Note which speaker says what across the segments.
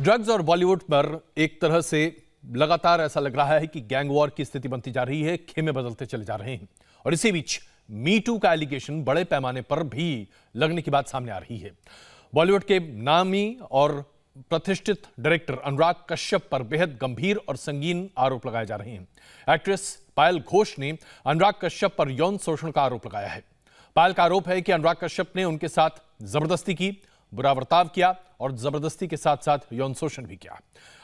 Speaker 1: Drugs और बॉलीवुड पर एक तरह से लगातार ऐसा लग रहा है कि गैंग वॉर की स्थिति बनती जा रही है, खेमे बदलते चले जा रहे हैं। और इसी बीच मी टू का एलिगेशन बड़े पैमाने पर भी लगने की बात सामने आ रही है। बॉलीवुड के नामी और प्रतिष्ठित डायरेक्टर अनुराग कश्यप पर बेहद गंभीर और संगीन आरोप लगाए जा रहे हैं। एक्ट्रेस पायल घोष ने अनुराग कश्यप पर यौन शोषण का आरोप लगाया है। पायल का आरोप है कि अनुराग कश्यप ने उनके साथ जबरदस्ती की, बुरा बर्ताव किया और जबरदस्ती के साथ साथ यौन शोषण भी किया।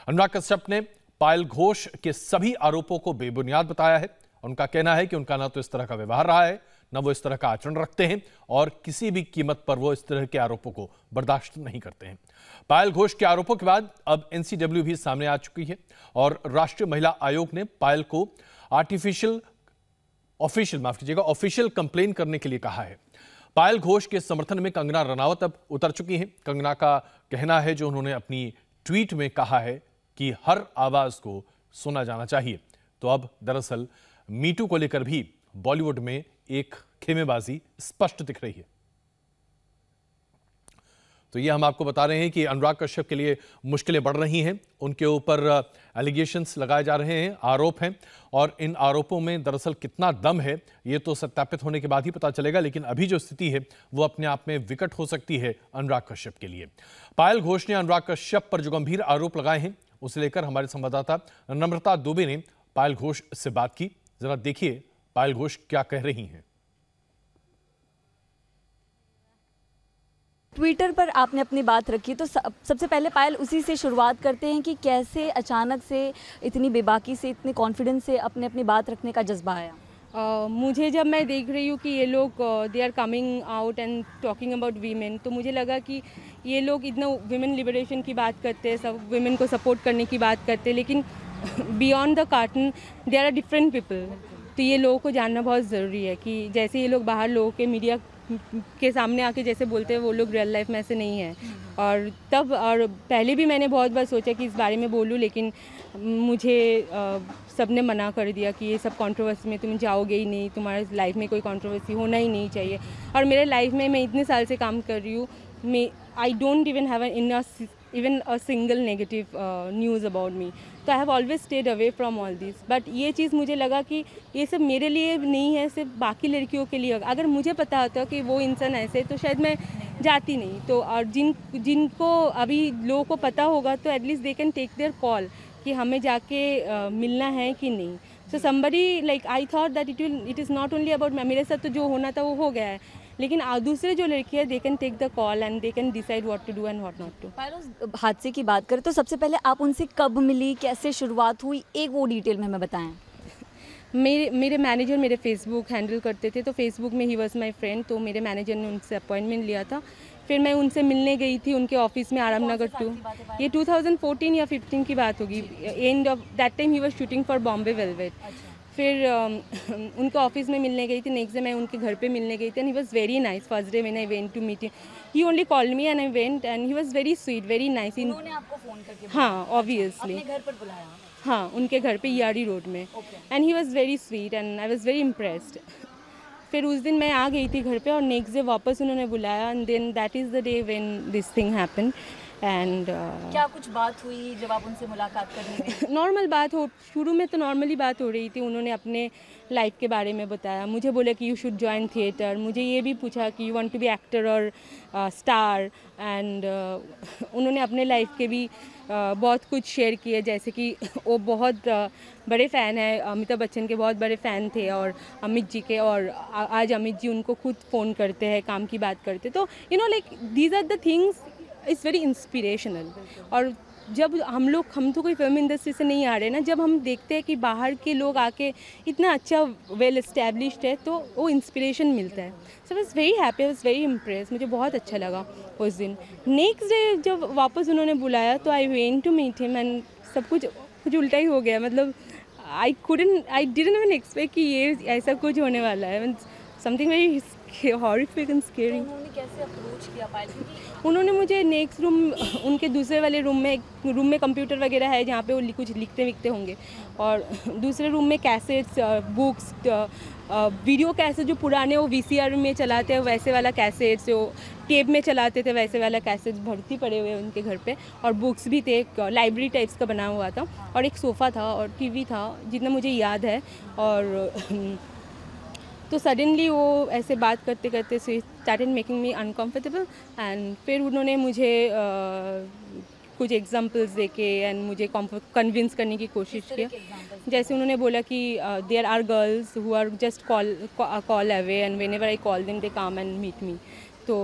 Speaker 1: अनुराग कश्यप ने पायल घोष के सभी आरोपों को बेबुनियाद बताया है। उनका कहना है कि उनका न तो इस तरह का व्यवहार रहा है, न वो इस तरह का आचरण रखते हैं और किसी भी कीमत पर वो इस तरह के आरोपों को बर्दाश्त नहीं करते हैं। पायल घोष के आरोपों के बाद अब एनसीडब्ल्यू भी सामने आ चुकी है और राष्ट्रीय महिला आयोग ने पायल को ऑफिशियल कंप्लेन करने के लिए कहा है। पायल घोष के समर्थन में कंगना रनावत अब उतर चुकी हैं। कंगना का कहना है, जो उन्होंने अपनी ट्वीट में कहा है, कि हर आवाज को सुना जाना चाहिए। तो अब दरअसल मीटू को लेकर भी बॉलीवुड में एक खेमेबाजी स्पष्ट दिख रही है। तो ये हम आपको बता रहे हैं कि अनुराग कश्यप के लिए मुश्किलें बढ़ रही हैं। उनके ऊपर एलिगेशंस लगाए जा रहे हैं, आरोप हैं, और इन आरोपों में दरअसल कितना दम है ये तो सत्यापित होने के बाद ही पता चलेगा। लेकिन अभी जो स्थिति है वो अपने आप में विकट हो सकती है अनुराग कश्यप के लिए। पायल घोष ने अनुराग कश्यप पर जो गंभीर आरोप लगाए हैं उसे लेकर हमारे संवाददाता नम्रता दुबे ने पायल घोष से बात की। जरा देखिए पायल घोष क्या कह रही हैं।
Speaker 2: ट्विटर पर आपने अपनी बात रखी, तो सबसे पहले पायल उसी से शुरुआत करते हैं कि कैसे अचानक से इतनी बेबाकी से, इतने कॉन्फिडेंस से अपनी बात रखने का जज्बा आया।
Speaker 3: मुझे जब मैं देख रही हूँ कि ये लोग they are coming out and talking about women, तो मुझे लगा कि ये लोग इतना वीमेन लिबरेशन की बात करते हैं, सब वीमेन को सपोर्ट करने की बात करते हैं, लेकिन beyond the curtain they are different people. तो ये लोगों को जानना बहुत ज़रूरी है कि जैसे ये लोग बाहर लोगों के मीडिया के सामने आके जैसे बोलते हैं, वो लोग रियल लाइफ में ऐसे नहीं हैं। और पहले भी मैंने बहुत बार सोचा कि इस बारे में बोलूं, लेकिन मुझे सबने मना कर दिया कि ये सब कंट्रोवर्सी में तुम जाओगे ही नहीं, तुम्हारे लाइफ में कोई कंट्रोवर्सी होना ही नहीं चाहिए। और मेरे लाइफ में मैं इतने साल से काम कर रही हूँ, I don't even have even a single negative news about me. तो I have always stayed away from all this. But ये चीज़ मुझे लगा कि ये सब मेरे लिए नहीं है, सिर्फ बाकी लड़कियों के लिए। अगर मुझे पता होता कि वो इंसान ऐसे, तो शायद मैं जाती नहीं। तो और जिनको अभी लोगों को पता होगा, तो at least they can take their call कि हमें जाके मिलना है कि नहीं। So somebody like I thought that it is not only about मेरे साथ तो जो होना था वो हो गया है, लेकिन दूसरे जो लड़की है they can take the call and they can decide what to do and what not to.
Speaker 2: Payal, हादसे की बात करें तो सबसे पहले आप उनसे कब मिली, कैसे शुरुआत हुई, एक वो डिटेल में हमें बताएं।
Speaker 3: मेरे मैनेजर मेरे फेसबुक हैंडल करते थे, तो फेसबुक में ही वॉज माई फ्रेंड, तो मेरे मैनेजर ने उनसे अपॉइंटमेंट लिया था। फिर मैं उनसे मिलने गई थी उनके ऑफिस में, आराम नगर 2। ये 2014 या 15 की बात होगी। End of that time he was shooting for Bombay velvet. फिर उनके ऑफिस में मिलने गई थी। नेक्स्ट डे मैं उनके घर पे मिलने गई थी and he was very nice. First day when I went to meet him, he only called me and I went and he was very sweet, very nice.
Speaker 2: उन्होंने आपको फोन करके
Speaker 3: हाँ, ऑब्वियसली
Speaker 2: अपने घर पर बुलाया।
Speaker 3: हाँ, उनके घर पे ईआरडी रोड में। And he was very sweet and I was very impressed. फिर उस दिन मैं आ गई थी घर पे और नेक्स्ट डे वापस उन्होंने बुलाया and then that is the day when this thing happened. And
Speaker 2: क्या कुछ बात हुई जब आप उनसे मुलाकात करने गए?
Speaker 3: नॉर्मल बात हो, शुरू में तो नॉर्मली बात हो रही थी। उन्होंने अपने लाइफ के बारे में बताया, मुझे बोला कि यू शुड जॉइन थिएटर। मुझे ये भी पूछा कि you want to be actor और स्टार। एंड उन्होंने अपने लाइफ के भी बहुत कुछ शेयर किए, जैसे कि वो बहुत बड़े फ़ैन है, अमिताभ बच्चन के बहुत बड़े फ़ैन थे और अमित जी के, और आज अमित जी उनको खुद फ़ोन करते हैं, काम की बात करते। तो you know like these are the things is very inspirational. और जब हम तो कोई फिल्म इंडस्ट्री से नहीं आ रहे ना, जब हम देखते हैं कि बाहर के लोग आके इतना अच्छा वेल एस्टेब्लिश्ड है, तो वो इंस्पिरेशन मिलता है। So I was very happy, I was very impress. मुझे बहुत अच्छा लगा उस दिन। नेक्स्ट डे जब वापस उन्होंने बुलाया तो I went to meet him and सब कुछ उल्टा ही हो गया। मतलब आई डिडंट इवन एक्सपेक्ट कि ये ऐसा कुछ होने वाला है। Something very horrific and scary.
Speaker 2: उन्होंने कैसे अप्रोच किया पायल?
Speaker 3: उन्होंने मुझे नेक्स्ट रूम, उनके दूसरे वाले रूम में कंप्यूटर वगैरह है जहाँ पे वो कुछ लिखते विखते होंगे, और दूसरे रूम में कैसेट्स, बुक्स, वीडियो कैसेट जो पुराने वो VCR में चलाते हैं वैसे वाला कैसेट्स, जो टेप में चलाते थे वैसे वाला कैसेट्स भर्ती पड़े हुए उनके घर पे, और बुक्स भी थे, एक लाइब्रेरी टाइप्स का बना हुआ था, और एक सोफ़ा था और टीवी था जितना मुझे याद है। और तो सडनली वो ऐसे बात करते करते started making me uncomfortable, and फिर उन्होंने मुझे कुछ एग्जांपल्स देके एंड मुझे कन्विंस करने की कोशिश किया। जैसे उन्होंने बोला कि there are girls who are just call away and whenever I call them they come and meet me. तो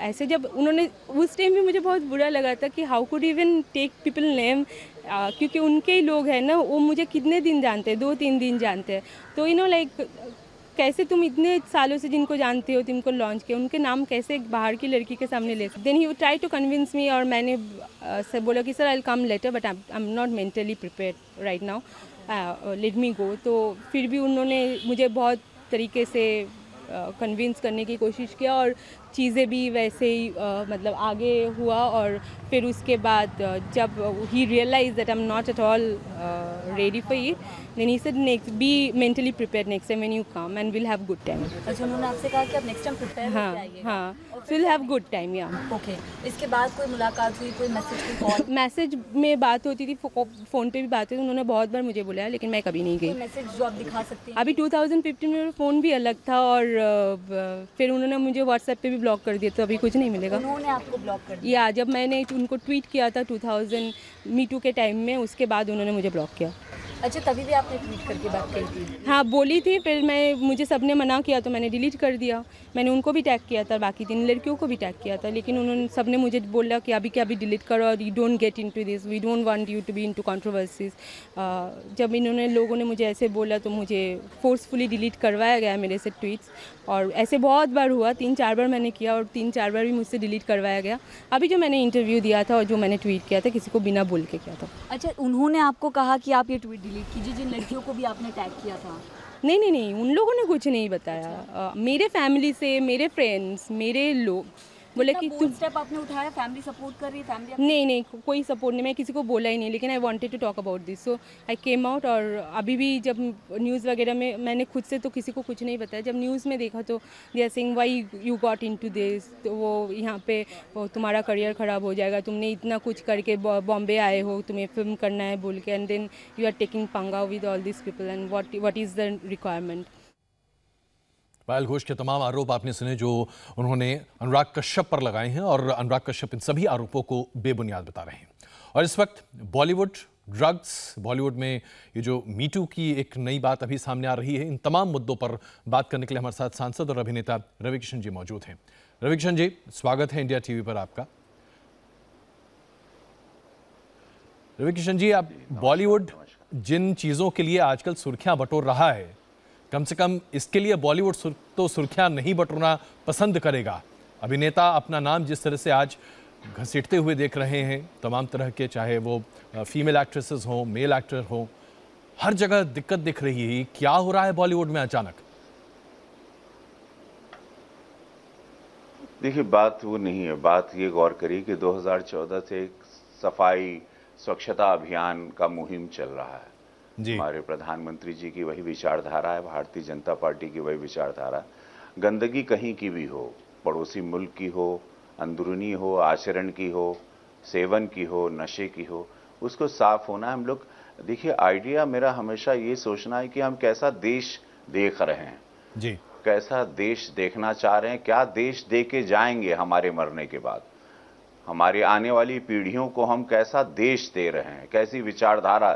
Speaker 3: ऐसे जब उन्होंने, उस टाइम भी मुझे बहुत बुरा लगा था कि how could even take people name, क्योंकि उनके ही लोग हैं ना, वो मुझे कितने दिन जानते हैं, 2-3 दिन जानते हैं, तो लाइक कैसे तुम इतने सालों से जिनको जानते हो, तुमको लॉन्च किया, उनके नाम कैसे एक बाहर की लड़की के सामने ले सकते। Then he try to convince me, और मैंने सर बोला कि sir I will come later but I am not mentally prepared right now, let me go. तो फिर भी उन्होंने मुझे बहुत तरीके से कन्विंस करने की कोशिश किया, और चीज़ें भी वैसे ही मतलब आगे हुआ। और फिर उसके बाद जब he realise that I am not at all ready for it, then he said next be mentally prepared next time when you come and will have good time.
Speaker 2: अच्छा, उन्होंने आपसे कहा कि आप नेक्स्ट टाइम प्रिपेयर होकर आइएगा।
Speaker 3: हाँ, will have good time. या
Speaker 2: ओके, इसके बाद कोई मुलाकात हुई, कोई मैसेज, कोई कॉल?
Speaker 3: मैसेज में बात होती थी, फ़ोन पे भी बात होती थी, उन्होंने बहुत बार मुझे बुलाया लेकिन मैं कभी नहीं गई।
Speaker 2: मैसेज जो आप दिखा सकती हैं?
Speaker 3: अभी 2015 में मेरा फ़ोन भी अलग था, और फिर उन्होंने मुझे व्हाट्सएप पे भी ब्लॉक कर दिया, तो अभी कुछ नहीं मिलेगा।
Speaker 2: उन्होंने आपको ब्लॉक कर दिया?
Speaker 3: या जब मैंने उनको ट्वीट किया था 2000 मीटू के टाइम में, उसके बाद उन्होंने मुझे ब्लॉक किया।
Speaker 2: अच्छा, तभी भी आपने ट्वीट करके बात कही थी?
Speaker 3: हाँ, बोली थी, फिर मुझे सबने मना किया तो मैंने डिलीट कर दिया। मैंने उनको भी टैग किया था, बाकी 3 लड़कियों को भी टैग किया था, लेकिन उन्होंने सबने मुझे बोला कि अभी के अभी डिलीट करो, और you don't get into this, we don't want you to be into controversies. जब लोगों ने मुझे ऐसे बोला तो मुझे फोर्सफुली डिलीट करवाया गया मेरे से ट्वीट्स, और ऐसे बहुत बार हुआ, 3-4 बार मैंने किया, और 3-4 बार भी मुझसे डिलीट करवाया गया। अभी जो मैंने इंटरव्यू दिया था और जो मैंने ट्वीट किया था, किसी को बिना बोल के किया था।
Speaker 2: अच्छा, उन्होंने आपको कहा कि आप ये ट्वीट डिलीट कीजिए, जिन लड़कियों को भी आपने टैग किया था?
Speaker 3: नहीं, उन लोगों ने कुछ नहीं बताया। मेरे फैमिली से, मेरे फ्रेंड्स, मेरे लोग बोले कि तुम
Speaker 2: स्टेप आपने उठाया, फैमिली सपोर्ट कर रही है? फैमिली
Speaker 3: नहीं, कोई सपोर्ट नहीं, मैं किसी को बोला ही नहीं, लेकिन I wanted to talk about this, so I came out. और अभी भी जब न्यूज़ वगैरह में मैंने खुद से तो किसी को कुछ नहीं बताया, जब न्यूज़ में देखा तो they are saying why you got into this, तो वो यहाँ पे तुम्हारा करियर ख़राब हो जाएगा, तुमने इतना कुछ करके बॉम्बे आए हो, तुम्हें फिल्म करना है बोल के, and then you are taking पंगा with all this people, and what is the requirement.
Speaker 1: Payal Ghosh के तमाम आरोप आपने सुने जो उन्होंने अनुराग कश्यप पर लगाए हैं, और अनुराग कश्यप इन सभी आरोपों को बेबुनियाद बता रहे हैं। और इस वक्त बॉलीवुड, ड्रग्स, बॉलीवुड में ये जो मीटू की एक नई बात अभी सामने आ रही है, इन तमाम मुद्दों पर बात करने के लिए हमारे साथ सांसद और अभिनेता रविकिशन जी मौजूद हैं। रविकिशन जी, स्वागत है इंडिया टीवी पर आपका। रविकिशन जी, आप बॉलीवुड जिन चीज़ों के लिए आजकल सुर्खियां बटोर रहा है, कम से कम इसके लिए बॉलीवुड तो सुर्खियां नहीं बटोरना पसंद करेगा। अभिनेता अपना नाम जिस तरह से आज घसीटते हुए देख रहे हैं, तमाम तरह के, चाहे वो फीमेल एक्ट्रेसेस हों, मेल एक्टर हों, हर जगह दिक्कत दिख रही है। क्या हो रहा है बॉलीवुड में अचानक?
Speaker 4: देखिए, बात वो नहीं है, बात ये गौर करिए कि 2014 से एक सफाई स्वच्छता अभियान का मुहिम चल रहा है। हमारे प्रधानमंत्री जी की वही विचारधारा है, भारतीय जनता पार्टी की वही विचारधारा। गंदगी कहीं की भी हो, पड़ोसी मुल्क की हो, अंदरूनी हो, आचरण की हो, सेवन की हो, नशे की हो, उसको साफ होना है। हम लोग, देखिए, आइडिया मेरा हमेशा ये सोचना है कि हम कैसा देश देख रहे हैं
Speaker 1: जी,
Speaker 4: कैसा देश देखना चाह रहे हैं, क्या देश दे के जाएंगे हमारे मरने के बाद, हमारी आने वाली पीढ़ियों को हम कैसा देश दे रहे हैं, कैसी विचारधारा।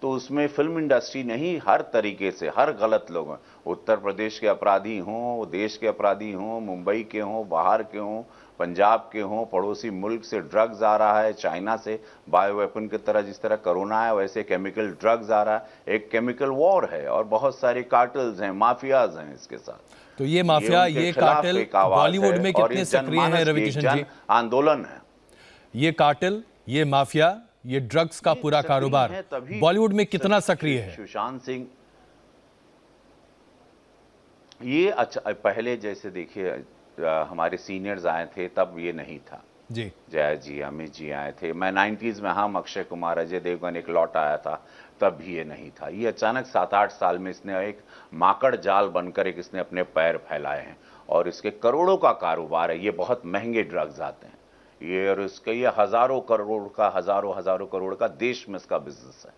Speaker 4: तो उसमें फिल्म इंडस्ट्री नहीं, हर तरीके से, हर गलत लोग, उत्तर प्रदेश के अपराधी हों, देश के अपराधी हों, मुंबई के हों, बाहर के हों, पंजाब के हों, पड़ोसी मुल्क से ड्रग्स आ रहा है, चाइना से बायो वेपन की तरह, जिस तरह कोरोना है वैसे केमिकल ड्रग्स आ रहा है। एक केमिकल वॉर है और बहुत सारे कार्टेल्स हैं, माफियाज हैं इसके साथ।
Speaker 1: तो ये माफिया, ये कार्टेल बॉलीवुड में कितने सक्रिय हैं रविकिशन जी?
Speaker 4: आंदोलन है
Speaker 1: ये कार्टेल, ये माफिया, ये ड्रग्स का पूरा कारोबार बॉलीवुड में कितना सक्रिय है?
Speaker 4: ये अच्छा पहले जैसे देखिए हमारे सीनियर्स आए थे तब ये नहीं था
Speaker 1: जी।
Speaker 4: जय जी, अमित जी आए थे, मैं 90s में, हम अक्षय कुमार, अजय देवगन एक लौट आया था, तब भी ये नहीं था। ये अचानक 7-8 साल में इसने एक माकड़ जाल बनकर एक इसने अपने पैर फैलाए हैं और इसके करोड़ों का कारोबार है। ये बहुत महंगे ड्रग्स आते हैं ये, और इसके ये हजारों करोड़ का देश में इसका बिजनेस है।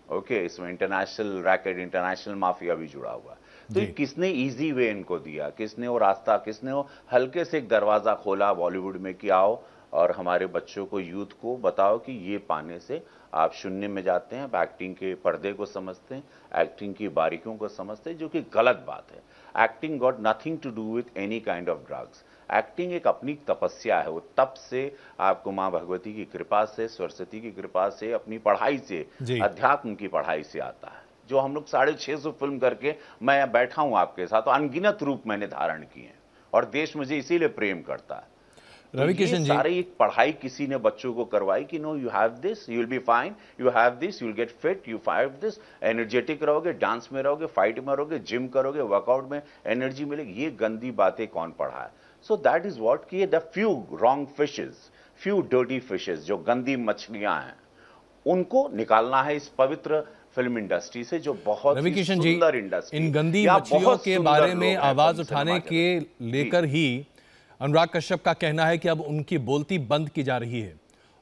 Speaker 4: ओके, इसमें इंटरनेशनल रैकेट, इंटरनेशनल माफिया भी जुड़ा हुआ है। तो ये किसने इजी वे इनको दिया, किसने वो रास्ता, किसने वो हल्के से एक दरवाजा खोला बॉलीवुड में कि आओ और हमारे बच्चों को, यूथ को बताओ कि ये पाने से आप शून्य में जाते हैं, एक्टिंग के पर्दे को समझते हैं, एक्टिंग की बारीकियों को समझते हैं, जो कि गलत बात है। Acting got nothing to do with any kind of drugs. Acting एक अपनी तपस्या है, वो तप से आपको माँ भगवती की कृपा से, सरस्वती की कृपा से, अपनी पढ़ाई से, अध्यात्म की पढ़ाई से आता है। जो हम लोग 650 फिल्म करके मैं बैठा हूं आपके साथ, तो अनगिनत रूप मैंने धारण किए हैं और देश मुझे इसीलिए प्रेम करता है। रवि किशन जी, सारी एक पढ़ाई किसी ने बच्चों को करवाई कि no you have this, you will be fine, you have this, you will get fit, you have this, energetic रहोगे, डांस में रहोगे, फाइट में रहोगे, जिम करोगे, वर्कआउट में एनर्जी मिलेगी। ये गंदी बातें कौन पढ़ा है? सो दैट इज व्हाट कि the few wrong fishes, few dirty fishes, जो गंदी मछलियां हैं, उनको निकालना है इस पवित्र फिल्म इंडस्ट्री से, जो बहुत ही सुंदर इंडस्ट्री।
Speaker 1: इन गंदी मछलियों के बारे में आवाज उठाने के लेकर ही अनुराग कश्यप का कहना है कि अब उनकी बोलती बंद की जा रही है,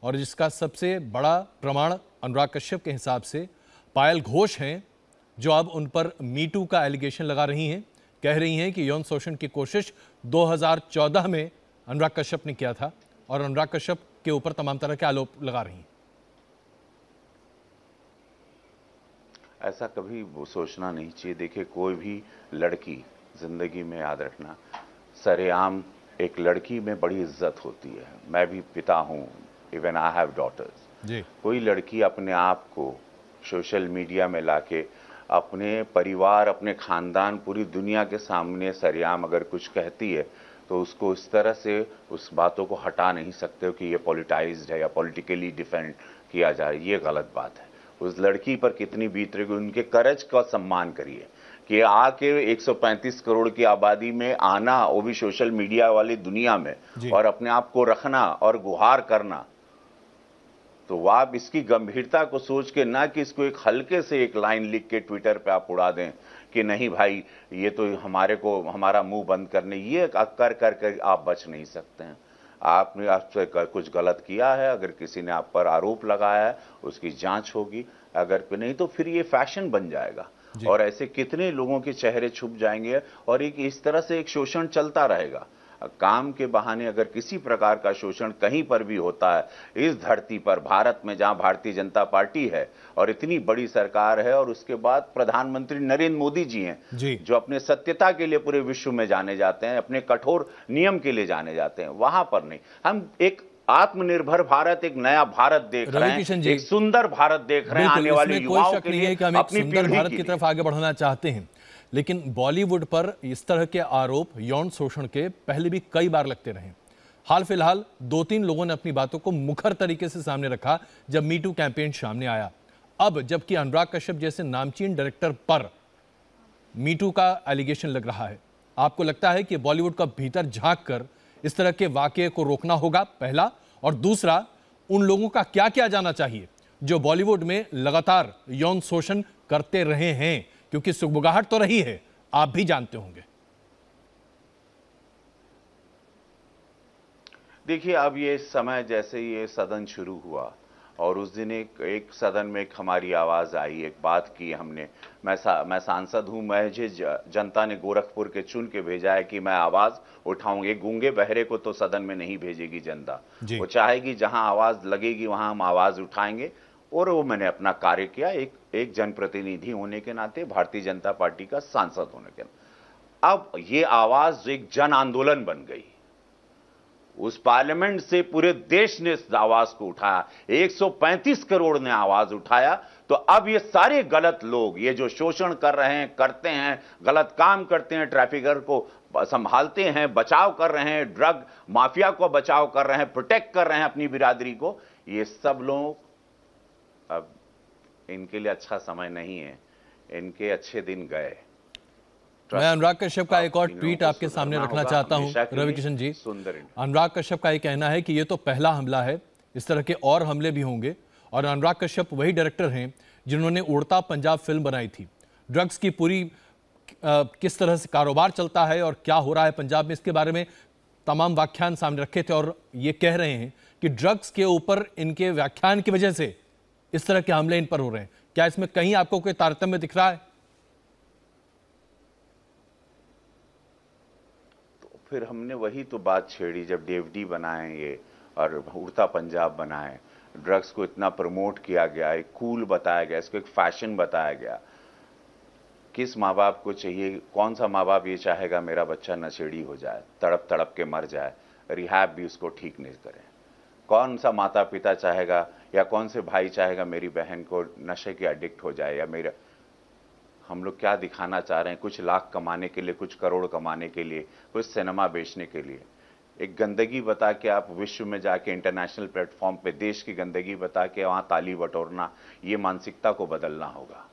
Speaker 1: और जिसका सबसे बड़ा प्रमाण अनुराग कश्यप के हिसाब से पायल घोष हैं, जो अब उन पर मीटू का एलिगेशन लगा रही हैं। कह रही हैं कि यौन शोषण की कोशिश 2014 में अनुराग कश्यप ने किया था और अनुराग कश्यप के ऊपर तमाम तरह के आरोप लगा रही हैं।
Speaker 4: ऐसा कभी वो सोचना नहीं चाहिए। देखिए, कोई भी लड़की जिंदगी में, याद रखना, सरेआम एक लड़की में बड़ी इज्जत होती है। मैं भी पिता हूं, इवन आई हैव डॉटर्स जी। कोई लड़की अपने आप को सोशल मीडिया में लाके अपने परिवार, अपने खानदान, पूरी दुनिया के सामने सरेआम अगर कुछ कहती है, तो उसको इस तरह से उस बातों को हटा नहीं सकते हो कि ये पॉलिटाइज्ड है या पॉलिटिकली डिफेंड किया जा रहा है। ये गलत बात है। उस लड़की पर कितनी बीत रही, उनके करेज का सम्मान करिए कि आके 135 करोड़ की आबादी में आना, वो भी सोशल मीडिया वाली दुनिया में, और अपने आप को रखना और गुहार करना। तो आप इसकी गंभीरता को सोच के, ना कि इसको एक हल्के से एक लाइन लिख के ट्विटर पे आप उड़ा दें कि नहीं भाई ये तो हमारे को, हमारा मुंह बंद करने, ये कर आप बच नहीं सकते हैं। आपने आपसे कुछ गलत किया है, अगर किसी ने आप पर आरोप लगाया है, उसकी जांच होगी, अगर नहीं तो फिर ये फैशन बन जाएगा और ऐसे कितने लोगों के चेहरे छुप जाएंगे और एक इस तरह से एक शोषण चलता रहेगा। काम के बहाने अगर किसी प्रकार का शोषण कहीं पर भी होता है इस धरती पर, भारत में, जहां भारतीय जनता पार्टी है और इतनी बड़ी सरकार है, और उसके बाद प्रधानमंत्री नरेंद्र मोदी जी हैं जो अपने सत्यता के लिए पूरे विश्व में जाने जाते हैं, अपने कठोर नियम के लिए जाने जाते हैं, वहां पर नहीं। हम एक आत्मनिर्भर भारत, एक नया भारत देख रहे हैं, एक सुंदर भारत देख रहे हैं आने वाले युवाओं के लिए,
Speaker 1: अपनी सुंदर भारत की तरफ आगे बढ़ना चाहते हैं। लेकिन बॉलीवुड पर इस तरह के आरोप यौन शोषण के पहले भी कई बार लगते रहे। हाल फिलहाल 2-3 लोगों ने अपनी बातों को मुखर तरीके से सामने रखा जब मीटू कैंपेन सामने आया। अब जबकि अनुराग कश्यप जैसे नामचीन डायरेक्टर पर मीटू का एलिगेशन लग रहा है, आपको लगता है कि बॉलीवुड का भीतर झांक कर इस तरह के वाकये को रोकना होगा, पहला? और दूसरा, उन लोगों का क्या किया जाना चाहिए जो बॉलीवुड में लगातार यौन शोषण करते रहे हैं? क्योंकि सुगबुगाहट तो रही है, आप भी जानते होंगे।
Speaker 4: देखिए, अब ये समय, जैसे ये सदन शुरू हुआ और उस दिन एक सदन में एक हमारी आवाज आई, एक बात की हमने, मैं सांसद हूं, मुझे जनता ने गोरखपुर के चुन के भेजा है कि मैं आवाज उठाऊंगी। एक गूंगे बहरे को तो सदन में नहीं भेजेगी जनता, वो चाहेगी जहां आवाज लगेगी वहां हम आवाज उठाएंगे, और वो मैंने अपना कार्य किया एक जनप्रतिनिधि होने के नाते, भारतीय जनता पार्टी का सांसद होने के नाते। अब ये आवाज एक जन आंदोलन बन गई। उस पार्लियामेंट से पूरे देश ने इस आवाज को उठाया, 135 करोड़ ने आवाज उठाया। तो अब ये सारे गलत लोग, ये जो शोषण कर रहे हैं, करते हैं, गलत काम करते हैं, ट्रैफिकर को संभालते हैं, बचाव कर रहे हैं, ड्रग माफिया को बचाव कर रहे हैं, प्रोटेक्ट कर रहे हैं अपनी बिरादरी को, ये सब लोग, अब इनके लिए अच्छा समय नहीं है, इनके अच्छे दिन गए।
Speaker 1: मैं अनुराग कश्यप का एक और ट्वीट आपके सामने रखना चाहता हूं, रवि किशन जी। अनुराग कश्यप का ये कहना है कि ये तो पहला हमला है, इस तरह के और हमले भी होंगे। और अनुराग कश्यप वही डायरेक्टर हैं जिन्होंने उड़ता पंजाब फिल्म बनाई थी। ड्रग्स की पूरी किस तरह से कारोबार चलता है और क्या हो रहा है पंजाब में, इसके बारे में तमाम व्याख्यान सामने रखे थे और ये कह रहे हैं कि ड्रग्स के ऊपर इनके व्याख्यान की वजह से इस तरह के हमले इन पर हो रहे हैं। क्या इसमें कहीं आपको कोई तारतम्य दिख रहा है?
Speaker 4: तो फिर हमने वही तो बात छेड़ी जब डीवीडी बनाए ये और उड़ता पंजाब बनाए, ड्रग्स को इतना प्रमोट किया गया, एक कूल बताया गया, इसको एक फैशन बताया गया। किस माँ बाप को चाहिए, कौन सा माँ बाप ये चाहेगा मेरा बच्चा नशेड़ी हो जाए, तड़प तड़प के मर जाए, रिहैब भी उसको ठीक नहीं करे? कौन सा माता पिता चाहेगा या कौन से भाई चाहेगा मेरी बहन को नशे के एडिक्ट हो जाए? या मेरा, हम लोग क्या दिखाना चाह रहे हैं? कुछ लाख कमाने के लिए, कुछ करोड़ कमाने के लिए, कुछ सिनेमा बेचने के लिए, एक गंदगी बता के आप विश्व में जाके इंटरनेशनल प्लेटफॉर्म पे देश की गंदगी बता के वहां ताली बटोरना, ये मानसिकता को बदलना होगा।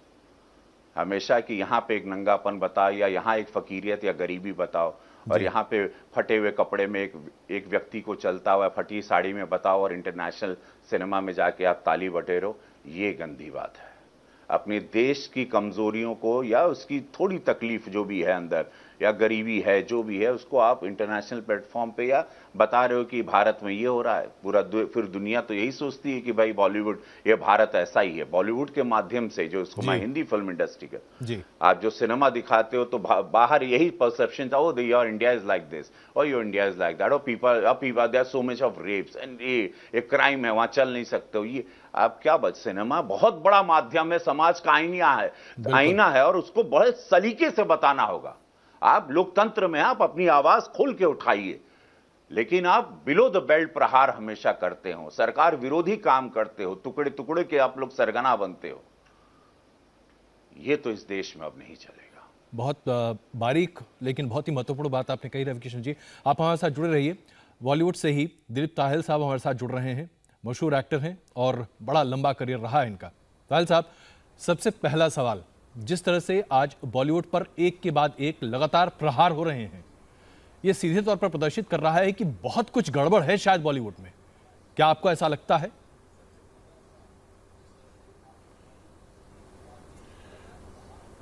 Speaker 4: हमेशा कि यहाँ पे एक नंगापन बताओ या यहाँ एक फकीरियत या गरीबी बताओ और यहाँ पे फटे हुए कपड़े में एक व्यक्ति को चलता हुआ फटी साड़ी में बताओ और इंटरनेशनल सिनेमा में जाके आप ताली बटेरो, ये गंदी बात है। अपने देश की कमजोरियों को या उसकी थोड़ी तकलीफ जो भी है अंदर या गरीबी है जो भी है, उसको आप इंटरनेशनल प्लेटफॉर्म पे या बता रहे हो कि भारत में ये हो रहा है, पूरा फिर दुनिया तो यही सोचती है कि भाई बॉलीवुड, ये भारत ऐसा ही है। बॉलीवुड के माध्यम से जो इसको मैं हिंदी फिल्म इंडस्ट्री का आप जो सिनेमा दिखाते हो तो बाहर यही परसेप्शन था, oh your India is like this और your India is like that, और people there are so much of rapes and ये क्राइम है, वहां चल नहीं सकते हो। ये आप क्या सिनेमा बहुत बड़ा माध्यम है, समाज का आईना है और उसको बड़े सलीके से बताना होगा। आप लोकतंत्र में आप अपनी आवाज खोल के उठाइए, लेकिन आप बिलो द बेल्ट प्रहार हमेशा करते हो, सरकार विरोधी काम करते हो, टुकड़े टुकड़े के आप लोग सरगना बनते हो। ये तो इस देश में अब नहीं चलेगा।
Speaker 1: बहुत बारीक लेकिन बहुत ही महत्वपूर्ण बात आपने कही रवि किशन जी। आप हमारे साथ जुड़े रहिए। बॉलीवुड से ही दिलीप ताहिल साहब हमारे साथ जुड़ रहे हैं, मशहूर एक्टर हैं और बड़ा लंबा करियर रहा है इनका। ताहिल साहब, सबसे पहला सवाल, जिस तरह से आज बॉलीवुड पर एक के बाद एक लगातार प्रहार हो रहे हैं, यह सीधे तौर पर प्रदर्शित कर रहा है कि बहुत कुछ गड़बड़ है शायद बॉलीवुड में। क्या आपको ऐसा लगता है?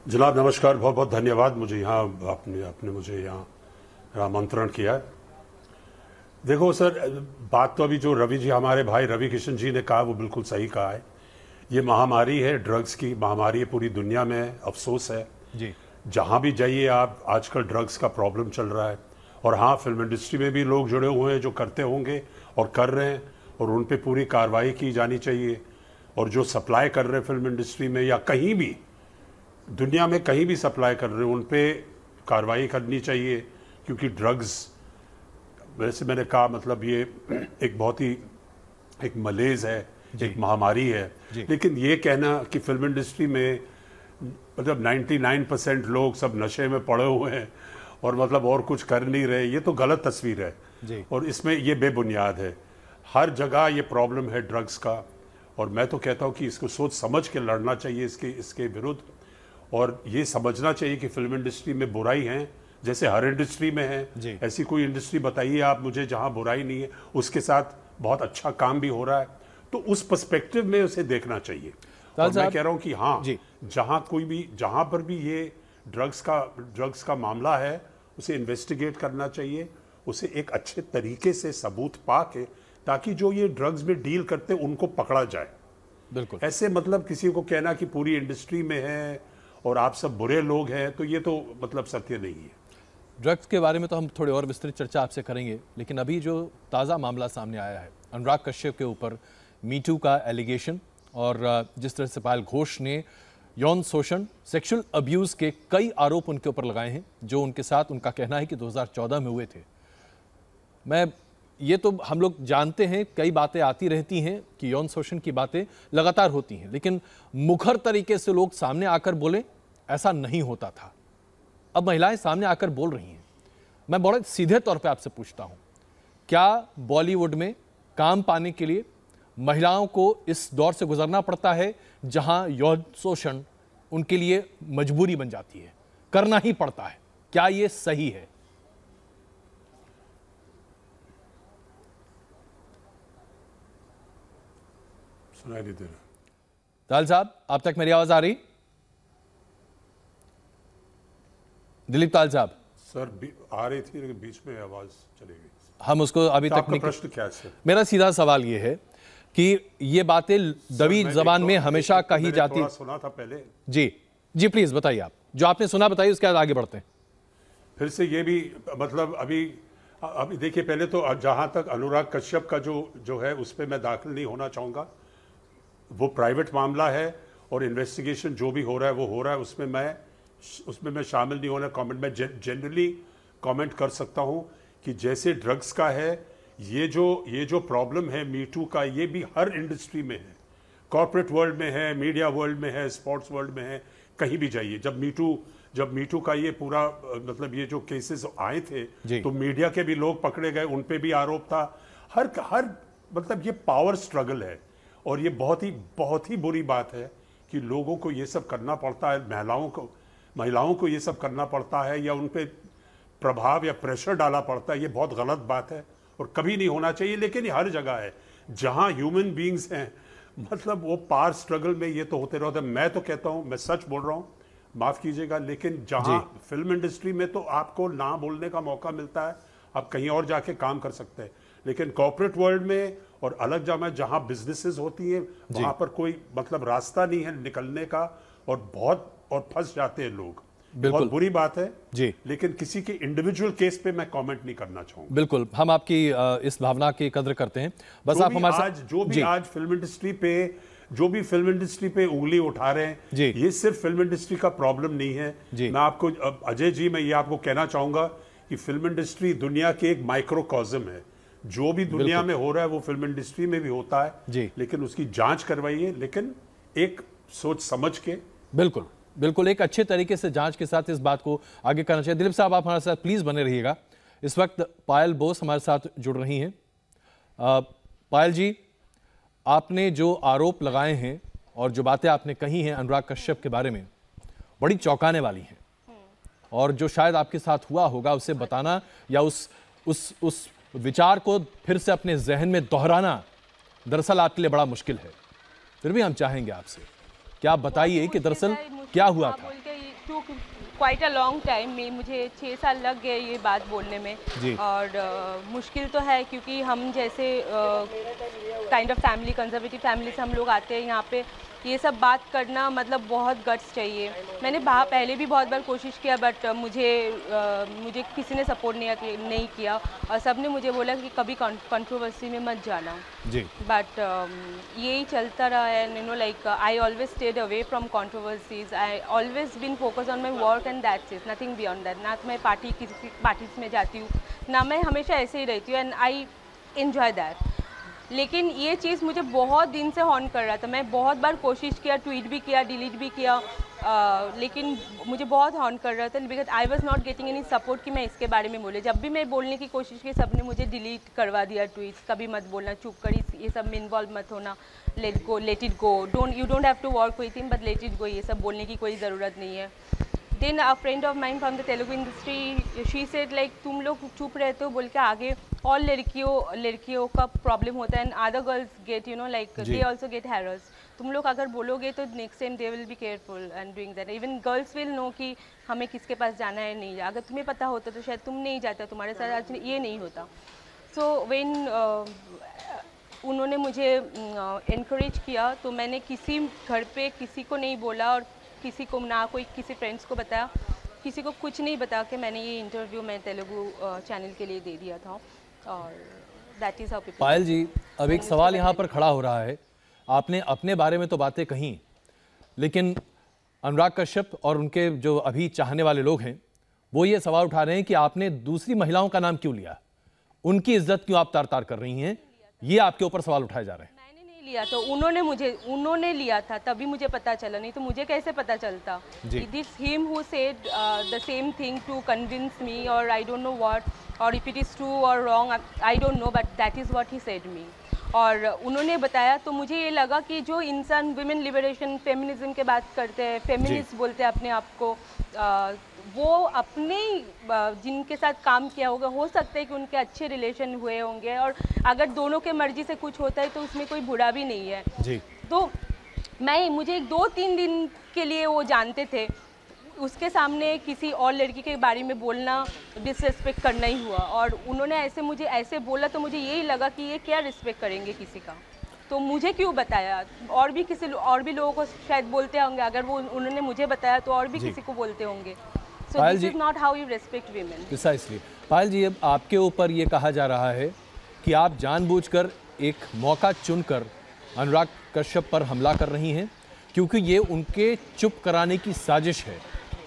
Speaker 5: जनाब नमस्कार, बहुत बहुत धन्यवाद मुझे यहाँ आपने मुझे यहाँ आमंत्रण किया। देखो सर, बात तो अभी जो रवि जी, हमारे भाई रवि किशन जी ने कहा वो बिल्कुल सही कहा है। ये महामारी है, ड्रग्स की महामारी है, पूरी दुनिया में अफसोस है जी। जहां भी जाइए आप, आजकल ड्रग्स का प्रॉब्लम चल रहा है। और हाँ, फिल्म इंडस्ट्री में भी लोग जुड़े हुए हैं जो करते होंगे और कर रहे हैं, और उन पे पूरी कार्रवाई की जानी चाहिए। और जो सप्लाई कर रहे हैं फिल्म इंडस्ट्री में या कहीं भी दुनिया में कहीं भी सप्लाई कर रहे हैं, उन पे कार्रवाई करनी चाहिए। क्योंकि ड्रग्स, वैसे मैंने कहा, मतलब ये एक बहुत ही एक मलेज है, एक महामारी है। लेकिन ये कहना कि फिल्म इंडस्ट्री में मतलब 99% लोग सब नशे में पड़े हुए हैं और मतलब और कुछ कर नहीं रहे, ये तो गलत तस्वीर है और इसमें ये बेबुनियाद है। हर जगह ये प्रॉब्लम है ड्रग्स का, और मैं तो कहता हूँ कि इसको सोच समझ के लड़ना चाहिए इसके विरुद्ध। और ये समझना चाहिए कि फिल्म इंडस्ट्री में बुराई है, जैसे हर इंडस्ट्री में है। ऐसी कोई इंडस्ट्री बताइए आप मुझे जहाँ बुराई नहीं है, उसके साथ बहुत अच्छा काम भी हो रहा है। तो उस पर्सपेक्टिव में उसे देखना चाहिए। और मैं कह रहा हूं कि हाँ, जहां पर भी ये ड्रग्स का मामला है, उसे इन्वेस्टिगेट करना चाहिए, उसे एक अच्छे तरीके से सबूत पा के, ताकि जो ये ड्रग्स में डील करते उनको पकड़ा जाए।
Speaker 1: बिल्कुल।
Speaker 5: ऐसे मतलब किसी को कहना कि पूरी इंडस्ट्री में है और आप सब बुरे लोग हैं, तो ये तो मतलब सत्य नहीं है।
Speaker 1: ड्रग्स के बारे में तो हम थोड़ी और विस्तृत चर्चा आपसे करेंगे, लेकिन अभी जो ताज़ा मामला सामने आया है अनुराग कश्यप के ऊपर, मीटू का एलिगेशन, और जिस तरह से पायल घोष ने यौन शोषण, सेक्सुअल अब्यूज़ के कई आरोप उनके ऊपर लगाए हैं, जो उनके साथ उनका कहना है कि 2014 में हुए थे। ये तो हम लोग जानते हैं, कई बातें आती रहती हैं कि यौन शोषण की बातें लगातार होती हैं, लेकिन मुखर तरीके से लोग सामने आकर बोले, ऐसा नहीं होता था। अब महिलाएं सामने आकर बोल रही हैं। मैं बड़े सीधे तौर पे आपसे पूछता हूं, क्या बॉलीवुड में काम पाने के लिए महिलाओं को इस दौर से गुजरना पड़ता है जहां यौन शोषण उनके लिए मजबूरी बन जाती है, करना ही पड़ता है? क्या ये सही है?
Speaker 5: सुनाई नहीं दे रहा।
Speaker 1: ताल साहब, आप तक मेरी आवाज आ रही? दिलीप ताल साहब
Speaker 5: सर आ रही थी लेकिन बीच में आवाज चली गई।
Speaker 1: हम उसको अभी
Speaker 5: तो
Speaker 1: तक
Speaker 5: आपका प्रश्न क्या है सर?
Speaker 1: मेरा सीधा सवाल ये है कि ये बातें दबी जबान में हमेशा कही जाती।
Speaker 5: सुना था पहले।
Speaker 1: जी प्लीज बताइए, आप जो आपने सुना बताइए, उसके बाद आगे बढ़ते हैं।
Speaker 5: फिर से ये भी मतलब अभी देखिए, पहले तो जहां तक अनुराग कश्यप का जो है उस पर मैं दाखिल नहीं होना चाहूंगा। वो प्राइवेट मामला है और इन्वेस्टिगेशन जो भी हो रहा है वो हो रहा है, उसमें मैं शामिल नहीं होना। कमेंट में जनरली कमेंट कर सकता हूं कि जैसे ड्रग्स का है, ये जो प्रॉब्लम है मीटू का, ये भी हर इंडस्ट्री में है, कॉर्पोरेट वर्ल्ड में है, मीडिया वर्ल्ड में है, स्पोर्ट्स वर्ल्ड में है, कहीं भी जाइए। जब मीटू का ये पूरा मतलब ये जो केसेस आए थे तो मीडिया के भी लोग पकड़े गए, उन पे भी आरोप था। हर मतलब ये पावर स्ट्रगल है और ये बहुत ही बुरी बात है कि लोगों को ये सब करना पड़ता है, महिलाओं को ये सब करना पड़ता है या उन पे प्रभाव या प्रेशर डाला पड़ता है। ये बहुत गलत बात है और कभी नहीं होना चाहिए। लेकिन ये हर जगह है जहां ह्यूमन बीइंग्स हैं, मतलब वो पावर स्ट्रगल में ये तो होते रहते हैं। मैं तो कहता हूं, मैं सच बोल रहा हूं, माफ कीजिएगा, लेकिन जहां फिल्म इंडस्ट्री में तो आपको ना बोलने का मौका मिलता है, आप कहीं और जाके काम कर सकते हैं, लेकिन कॉर्पोरेट वर्ल्ड में और अलग जगह जहां बिजनेसेस होती हैं वहां पर कोई मतलब रास्ता नहीं है निकलने का और फंस जाते हैं लोग। बहुत बुरी बात है
Speaker 1: जी, लेकिन
Speaker 5: किसी के इंडिविजुअल केस पे मैं कमेंट नहीं करना चाहूंगा।
Speaker 1: बिल्कुल, हम आपकी इस भावना की कद्र करते हैं। बस आप हमारे साथ
Speaker 5: आज फिल्म इंडस्ट्री पे उंगली उठा रहे हैं, ये सिर्फ फिल्म इंडस्ट्री का प्रॉब्लम नहीं है। मैं आपको अजय जी, मैं ये आपको कहना चाहूंगा कि फिल्म इंडस्ट्री दुनिया के एक माइक्रोकॉज्म है। जो भी दुनिया में हो रहा है वो फिल्म इंडस्ट्री में भी होता है, लेकिन उसकी जांच करवाइए, लेकिन एक सोच समझ के।
Speaker 1: बिल्कुल एक अच्छे तरीके से जांच के साथ इस बात को आगे करना चाहिए। दिलीप साहब, आप हमारे साथ प्लीज बने रहिएगा। इस वक्त पायल बोस हमारे साथ जुड़ रही हैं। पायल जी, आपने जो आरोप लगाए हैं और जो बातें आपने कही हैं अनुराग कश्यप के बारे में, बड़ी चौंकाने वाली हैं, और जो शायद आपके साथ हुआ होगा उसे बताना या उस विचार को फिर से अपने जहन में दोहराना दरअसल आपके लिए बड़ा मुश्किल है। फिर भी हम चाहेंगे आपसे कि आप बताइए कि दरअसल क्या हुआ था।
Speaker 3: क्वाइट अ लॉन्ग टाइम में, मुझे 6 साल लग गए ये बात बोलने में। और मुश्किल तो है क्योंकि हम जैसे kind of family, conservative family से हम लोग आते हैं यहाँ पे। ये सब बात करना मतलब बहुत गट्स चाहिए। मैंने पहले भी बहुत बार कोशिश किया, बट मुझे किसी ने सपोर्ट नहीं किया और सब ने मुझे बोला कि कभी कंट्रोवर्सी में मत जाना जी। बट यही चलता रहा है। Like I always stayed away from controversies. I always been focus on my work and that's it, nothing beyond that. ना तो मैं किसी पार्टीज में जाती हूँ, ना मैं हमेशा ऐसे ही रहती हूँ, एंड आई एन्जॉय दैट। लेकिन ये चीज़ मुझे बहुत दिन से हॉन्ट कर रहा था। मैं बहुत बार कोशिश किया, ट्वीट भी किया, डिलीट भी किया, लेकिन मुझे बहुत हॉन्ट कर रहा था because I was not getting any support कि मैं इसके बारे में बोले। जब भी मैं बोलने की कोशिश की, सब ने मुझे डिलीट करवा दिया ट्वीट्स। कभी मत बोलना, चुप कर, ये सब में इन्वॉल्व मत होना, let it go, you don't have to work with him, but let it go, ये सब बोलने की कोई ज़रूरत नहीं है। Then a friend of mine from the Telugu industry, she said like तुम लोग चुप रहते हो बोल के आगे और लड़कियों का प्रॉब्लम होता है, and other girls get like they also get harassed. तुम लोग अगर बोलोगे तो next time they will be careful and doing that. Even girls will know कि हमें किसके पास जाना है नहीं। अगर तुम्हें पता होता तो शायद तुम नहीं जाते, तुम्हारे साथ आज ये नहीं होता। So when उन्होंने मुझे encourage किया तो मैंने किसी घर पे किसी को नहीं बोला और किसी को ना कोई किसी फ्रेंड्स को बताया, किसी को कुछ नहीं बता के मैंने ये इंटरव्यू मैं तेलुगु चैनल के लिए दे दिया था। और दैट इज हाउ पीपल।
Speaker 1: पायल जी, अब एक सवाल यहाँ पर खड़ा हो रहा है। आपने अपने बारे में तो बातें कहीं, लेकिन अनुराग कश्यप और उनके जो अभी चाहने वाले लोग हैं वो ये सवाल उठा रहे हैं कि आपने दूसरी महिलाओं का नाम क्यों लिया, उनकी इज्जत क्यों आप तार तार कर रही हैं, ये आपके ऊपर सवाल उठाए जा रहे हैं।
Speaker 3: लिया तो उन्होंने लिया था, तभी मुझे पता चला, नहीं तो मुझे कैसे पता चलता। It is him who said the same thing to convince me, or I don't know what, or if it is true or wrong I don't know, but that is what he said me. और उन्होंने बताया तो मुझे ये लगा कि जो इंसान वुमेन लिबरेशन फेमिनिज्म के बात करते हैं, फेमिनिस्ट बोलते हैं अपने आप को, वो अपने जिनके साथ काम किया होगा, हो सकता है कि उनके अच्छे रिलेशन हुए होंगे, और अगर दोनों के मर्जी से कुछ होता है तो उसमें कोई बुरा भी नहीं है
Speaker 1: जी।
Speaker 3: तो मुझे 2-3 दिन के लिए वो जानते थे, उसके सामने किसी और लड़की के बारे में बोलना डिसरिस्पेक्ट करना ही हुआ, और उन्होंने ऐसे मुझे ऐसे बोला तो मुझे यही लगा कि ये क्या रिस्पेक्ट करेंगे किसी का, तो मुझे क्यों बताया। और भी लोगों को शायद बोलते होंगे, अगर वो उन्होंने मुझे बताया तो और भी किसी को बोलते होंगे। So this is not how you respect women.
Speaker 1: Precisely. Payal ji, अब आपके ऊपर ये कहा जा रहा है कि आप जानबूझकर एक मौका चुनकर अनुराग कश्यप पर हमला कर रही हैं, क्योंकि ये उनके चुप कराने की साजिश है।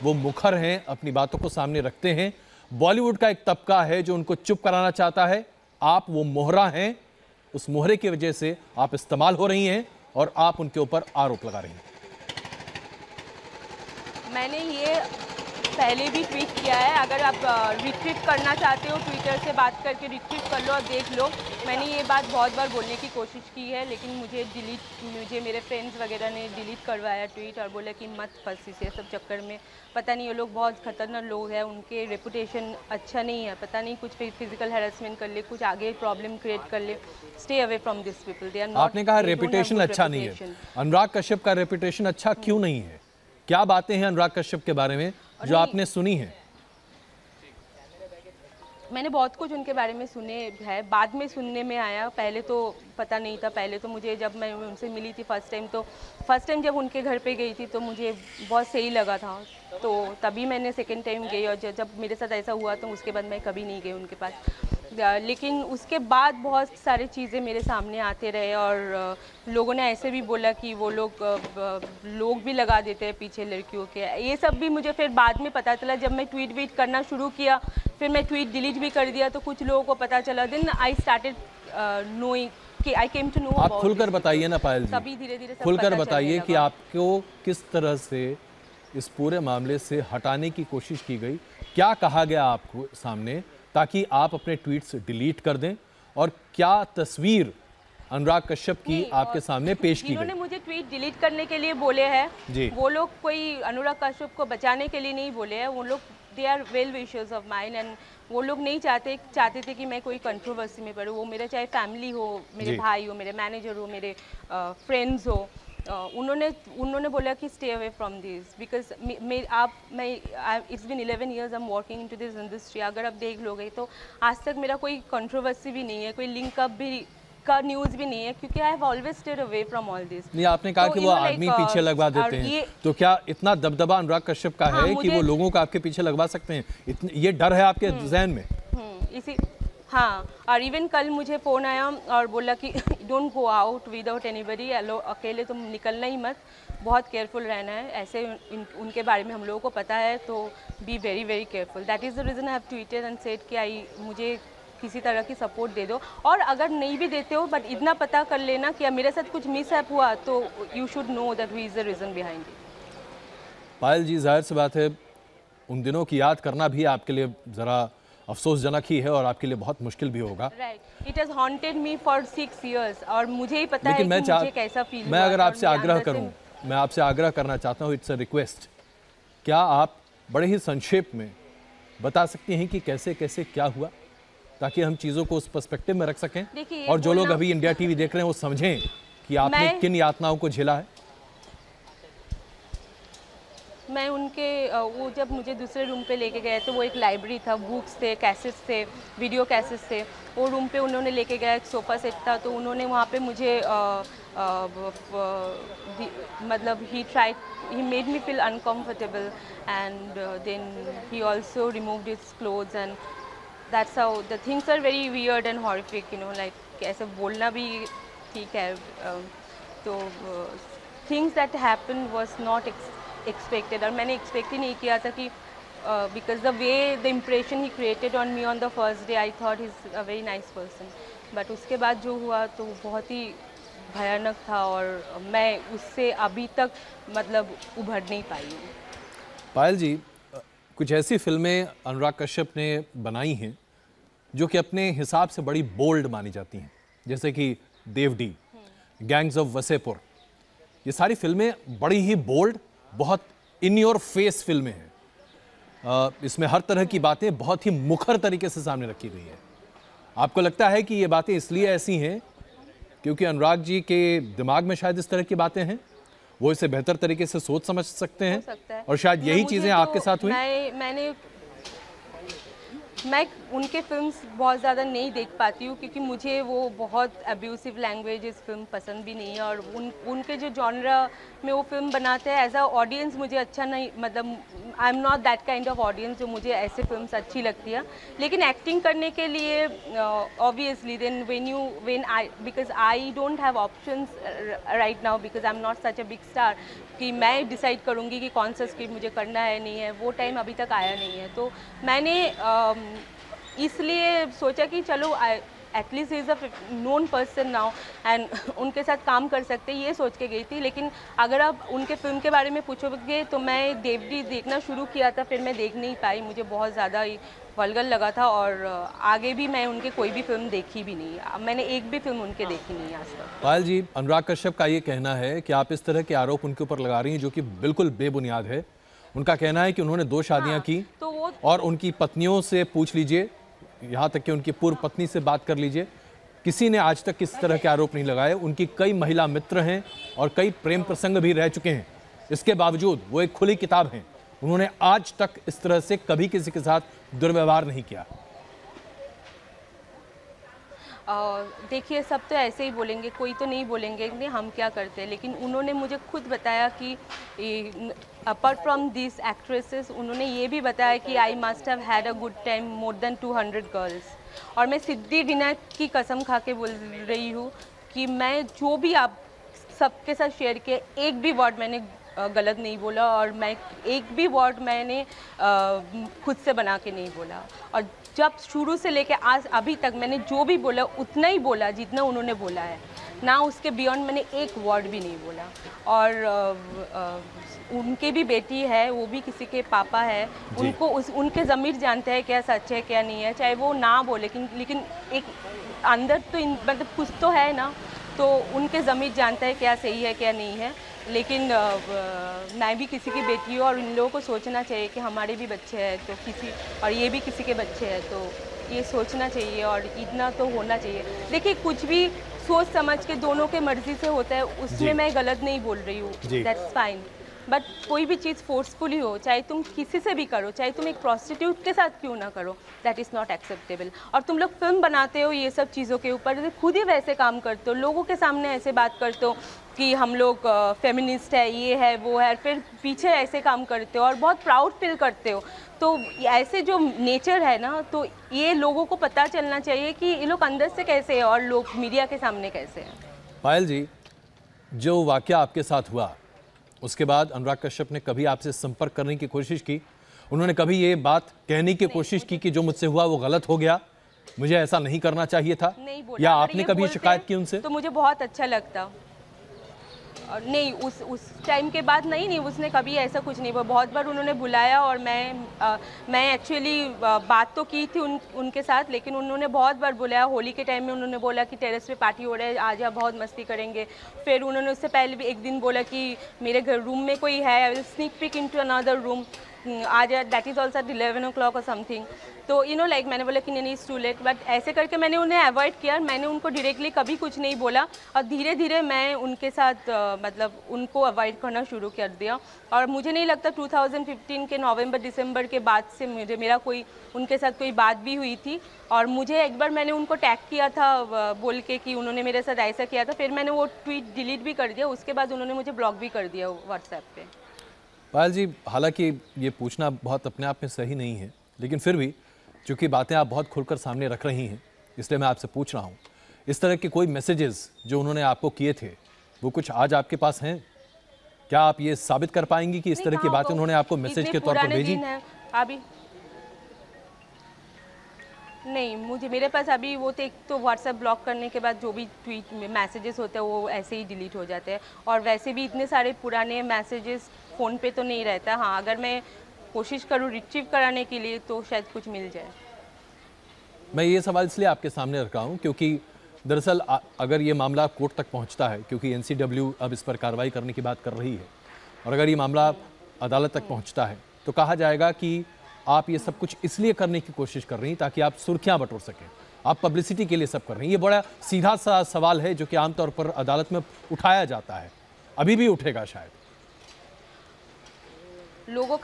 Speaker 1: वो मुखर हैं, अपनी बातों को सामने रखते हैं। बॉलीवुड का एक तबका है जो उनको चुप कराना चाहता है। आप वो मोहरा हैं, उस मोहरे की वजह से आप इस्तेमाल हो रही हैं और आप उनके ऊपर आरोप लगा रही हैं।
Speaker 3: मैंने ये पहले भी ट्वीट किया है, अगर आप रिट्वीट करना चाहते हो ट्विटर से बात करके रिट्वीट कर लो और देख लो। मैंने ये बात बहुत बार बोलने की कोशिश की है, लेकिन मुझे मेरे फ्रेंड्स वगैरह ने डिलीट करवाया ट्वीट और बोला कि मत फंस इस सब चक्कर में। पता नहीं, ये लोग बहुत खतरनाक लोग हैं, उनके रेपुटेशन अच्छा नहीं है, पता नहीं कुछ फिजिकल हैरेसमेंट कर ले, कुछ आगे प्रॉब्लम क्रिएट कर ले। Stay away from this people, they are not.
Speaker 1: आपने कहा रेपुटेशन अच्छा नहीं है, अनुराग कश्यप का रेपुटेशन अच्छा क्यों नहीं है? क्या बातें हैं अनुराग कश्यप के बारे में जो आपने सुनी है?
Speaker 3: मैंने बहुत कुछ उनके बारे में सुने हैं, बाद में सुनने में आया, पहले तो पता नहीं था। पहले तो मुझे, जब मैं उनसे मिली थी फर्स्ट टाइम जब उनके घर पे गई थी तो मुझे बहुत सही लगा था, तो तभी मैंने सेकंड टाइम गई, और जब मेरे साथ ऐसा हुआ तो उसके बाद मैं कभी नहीं गई उनके पास। लेकिन उसके बाद बहुत सारी चीज़ें मेरे सामने आते रहे, और लोगों ने ऐसे भी बोला कि वो लोग भी लगा देते हैं पीछे लड़कियों के। ये सब भी मुझे फिर बाद में पता चला, जब मैं ट्वीट करना शुरू किया, फिर मैं ट्वीट डिलीट भी कर दिया, तो कुछ लोगों को पता चला। देन आई स्टार्टेड नोइंग कि आई केम टू नो।
Speaker 1: आप खुलकर बताइए ना पायल जी,
Speaker 3: तभी धीरे धीरे
Speaker 1: खुलकर बताइए कि आपको किस तरह से इस पूरे मामले से हटाने की कोशिश की गई, क्या कहा गया आपको सामने ताकि आप अपने ट्वीट्स डिलीट कर दें, और क्या तस्वीर अनुराग कश्यप की आपके सामने पेश की गई?
Speaker 3: जिन्होंने मुझे ट्वीट डिलीट करने के लिए बोले हैं, वो लोग कोई अनुराग कश्यप को बचाने के लिए नहीं बोले हैं, वो लोग they are well wishers of mine, and वो लोग नहीं चाहते थे कि मैं कोई कंट्रोवर्सी में पड़ूँ। वो मेरा चाहे फैमिली हो, मेरे भाई हो, मेरे मैनेजर हो, मेरे फ्रेंड्स हो, उन्होंने बोला कि stay away from this, because it's been 11 years I am working into this industry. अगर आप देख लोगे तो आज तक मेरा कोई कंट्रोवर्सी भी नहीं है, कोई लिंक अप भी का न्यूज़ भी नहीं है, क्योंकि I have always stayed away from all this.
Speaker 1: नहीं, आपने कहा कि वो आदमी पीछे लगवा देते हैं, तो क्या इतना दबदबा अनुराग कश्यप का है कि वो लोगों को आपके पीछे लगवा सकते हैं? ये डर है आपके ज़हन में?
Speaker 3: हाँ, और इवन कल मुझे फ़ोन आया और बोला कि don't go out without anybody, अकेले तुम निकलना ही मत, बहुत केयरफुल रहना है। ऐसे उनके बारे में हम लोगों को पता है, तो be very very careful. That is the reason I have tweeted and said कि मुझे किसी तरह की सपोर्ट दे दो, और अगर नहीं भी देते हो बट इतना पता कर लेना कि मेरे साथ कुछ मिसहैप हुआ, तो you should know that he is the reason behind it.
Speaker 1: Payal ji, जाहिर सी बात है उन दिनों की याद करना भी आपके लिए ज़रा अफसोसजनक ही है और आपके लिए बहुत मुश्किल भी होगा।
Speaker 3: Right, it has haunted me for 6 years, और मुझे ही पता है कि मुझे कैसा फील हुआ।
Speaker 1: मैं अगर आपसे आग्रह करूं, मैं आपसे आग्रह करना चाहता हूं, इट्स अ रिक्वेस्ट, क्या आप बड़े ही संक्षेप में बता सकती हैं कि कैसे कैसे क्या हुआ, ताकि हम चीज़ों को उस पर्सपेक्टिव में रख सकें, और जो लोग अभी इंडिया टीवी देख रहे हैं वो समझें कि आपने किन यातनाओं को झेला है।
Speaker 3: मैं उनके वो जब मुझे दूसरे रूम पे लेके गए तो वो एक लाइब्रेरी था, बुक्स थे, कैसेट्स थे, वीडियो कैसेट्स थे। वो रूम पे उन्होंने लेके गया, एक सोफ़ा सेट था, तो उन्होंने वहाँ पे मुझे मतलब he made me feel uncomfortable, and then he also removed his clothes, and that's how the things are very weird and horrific, you know, like ऐसे बोलना भी ठीक है, तो things that happened was not expected, और मैंने expect ही नहीं किया था कि because the way the impression he created on me on the first day, I thought he's a very nice person, but उसके बाद जो हुआ तो बहुत ही भयानक था, और मैं उससे अभी तक मतलब उभर नहीं पाई हूँ।
Speaker 1: पायल जी, कुछ ऐसी फिल्में अनुराग कश्यप ने बनाई हैं जो कि अपने हिसाब से बड़ी बोल्ड मानी जाती हैं, जैसे कि देवडी, गैंग्स ऑफ वसेपुर। ये सारी फिल्में बड़ी ही बोल्ड, बहुत इन योर फेस फिल्में हैं। इसमें हर तरह की बातें बहुत ही मुखर तरीके से सामने रखी गई है। आपको लगता है कि ये बातें इसलिए ऐसी हैं क्योंकि अनुराग जी के दिमाग में शायद इस तरह की बातें हैं, वो इसे बेहतर तरीके से सोच समझ सकते हैं और शायद यही चीजें आपके साथ हुई?
Speaker 3: मैं उनके फिल्म्स बहुत ज़्यादा नहीं देख पाती हूँ क्योंकि मुझे वो बहुत अब्यूसिव लैंग्वेज इस फिल्म पसंद भी नहीं है और उनके जो जॉनरा में वो फिल्म बनाते हैं एज अ ऑडियंस मुझे अच्छा नहीं, मतलब आई am not that kind of audience जो मुझे ऐसे फिल्म्स अच्छी लगती है। लेकिन एक्टिंग करने के लिए obviously then when I because I don't have options right now because I am not such a big star कि मैं डिसाइड करूँगी कि कौन सा स्क्रिप्ट मुझे करना है नहीं है, वो टाइम अभी तक आया नहीं है। तो मैंने इसलिए सोचा कि चलो at least is a known person now and उनके साथ काम कर सकते, ये सोच के गई थी। लेकिन अगर आप उनके फिल्म के बारे में पूछोगे तो मैं देवडी देखना शुरू किया था, फिर मैं देख नहीं पाई, मुझे बहुत ज़्यादा वल्गर लगा था और आगे भी मैं उनके कोई भी फिल्म देखी भी नहीं, मैंने एक भी फिल्म उनके देखी नहीं आज तक।
Speaker 1: पायल जी, अनुराग कश्यप का ये कहना है कि आप इस तरह के आरोप उनके ऊपर लगा रही हैं जो कि बिल्कुल बेबुनियाद है। उनका कहना है कि उन्होंने 2 शादियां की
Speaker 3: तो वो
Speaker 1: और उनकी पत्नियों से पूछ लीजिए, यहाँ तक कि उनकी पूर्व पत्नी से बात कर लीजिए, किसी ने आज तक इस तरह के आरोप नहीं लगाए। उनकी कई महिला मित्र हैं और कई प्रेम प्रसंग भी रह चुके हैं। इसके बावजूद वो एक खुली किताब हैं, उन्होंने आज तक इस तरह से कभी किसी के साथ दुर्व्यवहार नहीं किया।
Speaker 3: देखिए, सब तो ऐसे ही बोलेंगे, कोई तो नहीं बोलेंगे कि हम क्या करते हैं, लेकिन उन्होंने मुझे खुद बताया कि अपार्ट फ्रॉम दिस एक्ट्रेसेस उन्होंने ये भी बताया कि I must have had a good time more than 200 girls. और मैं सिद्धि विनायक की कसम खा के बोल रही हूँ कि मैं जो भी आप सबके साथ शेयर किया, एक भी वर्ड मैंने गलत नहीं बोला और मैं एक भी वर्ड मैंने खुद से बना के नहीं बोला। और जब शुरू से लेके आज अभी तक मैंने जो भी बोला उतना ही बोला जितना उन्होंने बोला है, ना उसके बियॉन्ड मैंने एक वर्ड भी नहीं बोला। और उनके भी बेटी है, वो भी किसी के पापा है, उनको उनके ज़मीर जानते हैं क्या सच है क्या नहीं है, चाहे वो ना बोले, लेकिन एक अंदर तो मतलब कुछ तो है ना, तो उनके ज़मीर जानता है क्या सही है क्या नहीं है। लेकिन मैं भी किसी की बेटी हूँ और इन लोगों को सोचना चाहिए कि हमारे भी बच्चे हैं तो किसी, और ये भी किसी के बच्चे हैं, तो ये सोचना चाहिए और इतना तो होना चाहिए। देखिए, कुछ भी सोच समझ के दोनों के मर्जी से होता है, उसमें मैं गलत नहीं बोल रही हूँ, दैट्स फाइन। बट कोई भी चीज़ फोर्सफुली हो, चाहे तुम किसी से भी करो, चाहे तुम एक प्रोस्टिट्यूट के साथ क्यों ना करो, दैट इज़ नॉट एक्सेप्टेबल। और तुम लोग फिल्म बनाते हो ये सब चीज़ों के ऊपर, खुद ही वैसे काम करते हो, लोगों के सामने ऐसे बात करते हो कि हम लोग फेमिनिस्ट है, ये है वो है, फिर पीछे ऐसे काम करते हो और बहुत प्राउड फील करते हो। तो ऐसे जो नेचर है ना, तो ये लोगों को पता चलना चाहिए कि ये लोग अंदर से कैसे हैं और लोग मीडिया के सामने कैसे हैं।
Speaker 1: पायल जी, जो वाकया आपके साथ हुआ उसके बाद अनुराग कश्यप ने कभी आपसे संपर्क करने की कोशिश की? उन्होंने कभी ये बात कहने की कोशिश की कि जो मुझसे हुआ वो गलत हो गया, मुझे ऐसा नहीं करना चाहिए था?
Speaker 3: नहीं बोला।
Speaker 1: या आपने कभी शिकायत की उनसे?
Speaker 3: तो मुझे बहुत अच्छा लगता। और नहीं, उस टाइम के बाद नहीं, उसने कभी ऐसा कुछ नहीं बोला। बहुत बार उन्होंने बुलाया और मैं एक्चुअली बात तो की थी उनके साथ, लेकिन उन्होंने बहुत बार बुलाया। होली के टाइम में उन्होंने बोला कि टेरेस पे पार्टी हो रहा है, आ जा, बहुत मस्ती करेंगे। फिर उन्होंने उससे पहले भी एक दिन बोला कि मेरे घर रूम में कोई है, I will sneak peek into another room, आ जा, दैट इज़ ऑल्सो 11 o'clock और समथिंग। तो लाइक मैंने बोला कि नहीं, इट्स टू लेट। बट ऐसे करके मैंने उन्हें अवॉइड किया, मैंने उनको डायरेक्टली कभी कुछ नहीं बोला और धीरे धीरे मैं उनके साथ मतलब उनको अवॉइड करना शुरू कर दिया। और मुझे नहीं लगता 2015 के नवंबर दिसंबर के बाद से मेरा कोई उनके साथ कोई बात भी हुई थी। और मुझे एक बार मैंने उनको टैग किया था बोल के कि उन्होंने मेरे साथ ऐसा किया था, फिर मैंने वो ट्वीट डिलीट भी कर दिया। उसके बाद उन्होंने मुझे ब्लॉक भी कर दिया व्हाट्सएप पे।
Speaker 1: पायल जी, हालांकि ये पूछना बहुत अपने आप में सही नहीं है, लेकिन फिर भी चूंकि बातें आप बहुत खुलकर सामने रख रही हैं, इसलिए मैं आपसे पूछ रहा हूँ, इस तरह के कोई मैसेजेस जो उन्होंने आपको किए थे वो कुछ आज आपके पास हैं? क्या आप ये साबित कर पाएंगी कि इस तरह की बातें उन्होंने आपको मैसेज के तौर पर भेजी?
Speaker 3: अभी नहीं, मेरे पास अभी वो तो एक तो व्हाट्सएप ब्लॉक करने के बाद जो भी ट्वीट मैसेजेस होते हैं वो ऐसे ही डिलीट हो जाते हैं। और वैसे भी इतने सारे पुराने मैसेजेस फ़ोन पे तो नहीं रहता। हाँ, अगर मैं कोशिश करूँ रिट्रीव कराने के लिए तो शायद कुछ मिल जाए।
Speaker 1: मैं ये सवाल इसलिए आपके सामने रख रहा हूँ क्योंकि दरअसल अगर ये मामला कोर्ट तक पहुँचता है, क्योंकि NCW अब इस पर कार्रवाई करने की बात कर रही है, और अगर ये मामला अदालत तक पहुँचता है तो कहा जाएगा कि आप ये सब कुछ इसलिए करने की कोशिश कर रही हैं ताकि आप सुर्खियां बटोर सकें, आप पब्लिसिटी के लिए सब कर रही हैं। ये बड़ा सीधा सा सवाल है जो कि आमतौर पर अदालत में उठाया जाता है, अभी भी उठेगा शायद।
Speaker 3: लोगों